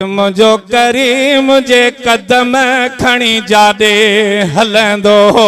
मुझो करीम जे कदम खणी जादे हलंदो हो।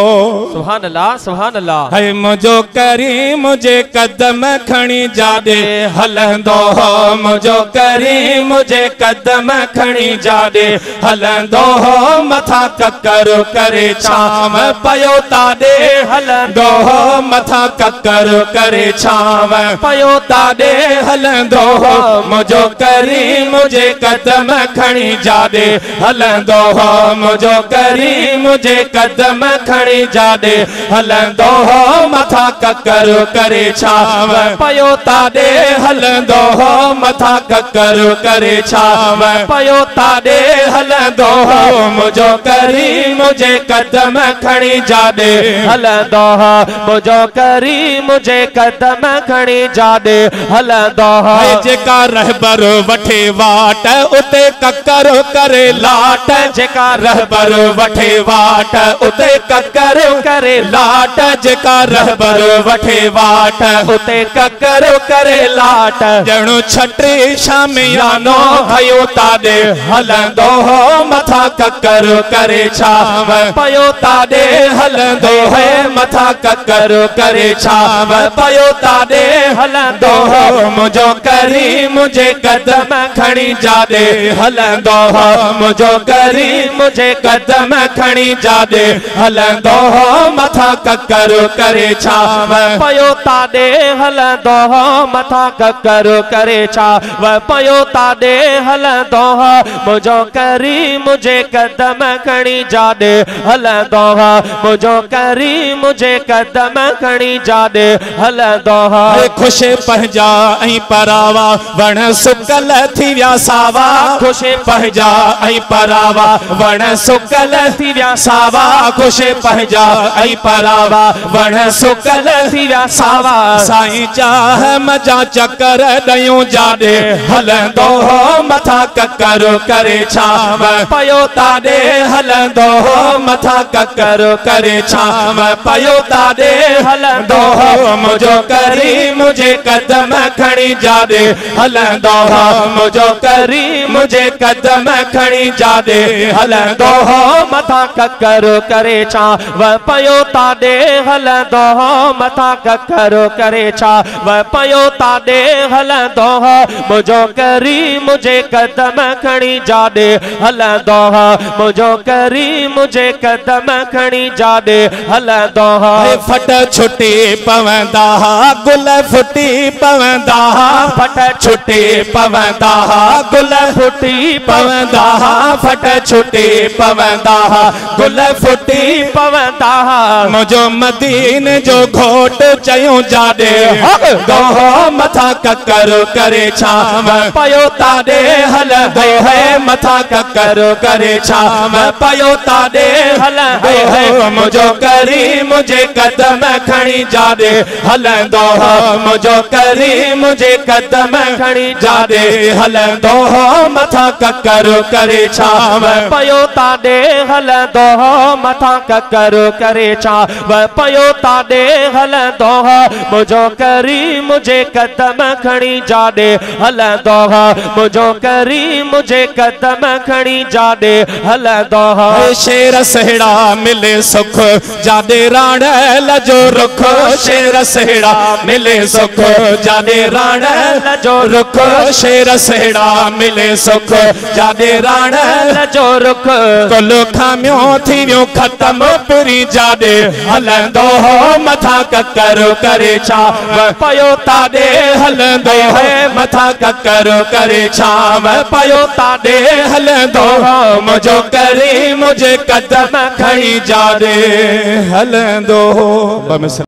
सुभान अल्लाह सुभान अल्लाह। है मुझो करीम जे कदम खणी जादे हलंदो हो। मुझो करीम जे कदम खणी जादे हलंदो हो। मथा ककर करे छाव पयो तादे हलंदो हो। मथा ककर करे छाव पयो तादे हलंदो हो। मुझो करीम जे कदम खणी जादे हलंदो हो। मुझो करीम जे कदम खणी जादे हलंदो हो। मथा ककर करे छाव पयो तादे हलंदो हो। मथा ककर करे छाव पयो तादे हलंदो हो। मुझो करीम जे कदम खणी जादे हलंदो हो। मुझो करीम जे कदम खणी जादे हलंदो हो। जेका रहबर वठे वाट उते ककर करे लाट। जेका रहबर वठे वाट उते ककर करे लाट। जेका रहबर वठे वाट उते ककर करे लाट। जणो छटी शामियानो हयो तादे हलंदो हो। मथा ककर करे छाव पयो तादे हलंदो है। मथा ककर करे छाव पयो तादे हलंदो हो। मुझो करीम जे कदम खणी जादे हलंदो हो। मुझो करीम जे कदम खणी जादे हलंदो हो। मथा ककर करे छाव पयो तादे हलंदो हो। मथा ककर करे छाव पयो तादे हलंदो हो। मुझो करीम जे कदम खणी जादे हलंदो हो। मुझो करीम जे कदम खणी जादे हलंदो हो। खुश पंहिंजा ऐं परावा वण सुकल थी विया सावा। खुश पंहिंजा ऐं परावा वण सुकल थी विया सावा। खुश पंहिंजा ऐं परावा वण सुकल थी विया सावा। साईं चाह मजा चकर ॾयूं जाॾे हलंदो हो। मथा ककर करे छाव पयो ताॾे हलंदो हो। मथा ककर करे छाव पयो ताॾे हलंदो हो। मुझो करीम जे कदम खणी जाॾे हलंदो हो। मुझो करीम जे कदम खणी जादे हलंदो हो। मथा ककर करे छाव पयो ताॾे हलंदो हो। मथा ककर करे छाव पयो ताॾे हलंदो हो। मुझो करीम जे कदम खणी जादे हलंदो हो। मुझो करीम जे कदम खणी जादे हलंदो हो। फट छुटी पवंदा गुल फुटी पवंदा। फट छुटी पवंदा गुल फुटी पवंदा। फट छुटी पवंदा गुल फुटी पवंदा। मुझो मदीन जो घोट चयूं जाॾे दोहो। मथा ककर करे छाव पयो ताॾे हलंदो है। मथा ककर करे छाव पयो ताॾे हलंदो है। मुझो करीम जे कदम खणी जाॾे हलंदो हो। मुझो करीम जे कदम खणी जाॾे हलंदो हो। मथा ककर करे छाव पयो ताॾे हलंदो हो। मथा ककर करे छाव पयो ताॾे हलंदो हो। मुझो करीम जे कदम खणी जाॾे हलंदो हो। मुझो करीम जे कदम खणी जाॾे हलंदो हो। शेर सहेड़ा मिले सुख जाॾे राणल जो रुख। शेर सहेड़ा मिले सुख जाॾे राणल जो रुख। शेर सहेड़ा मिले सुख जाॾे राणल जो रुख। कुल खामियो थी वियो ख़त्म पुरी जाॾे हलंदो हो। मथा ककर करे छाव पयो ताॾे हलंदो है। मथा ककर करे छाव पयो ताॾे हलंदो हो। मुझो करीम जे कदम खणी जाॾे हलंदो हो।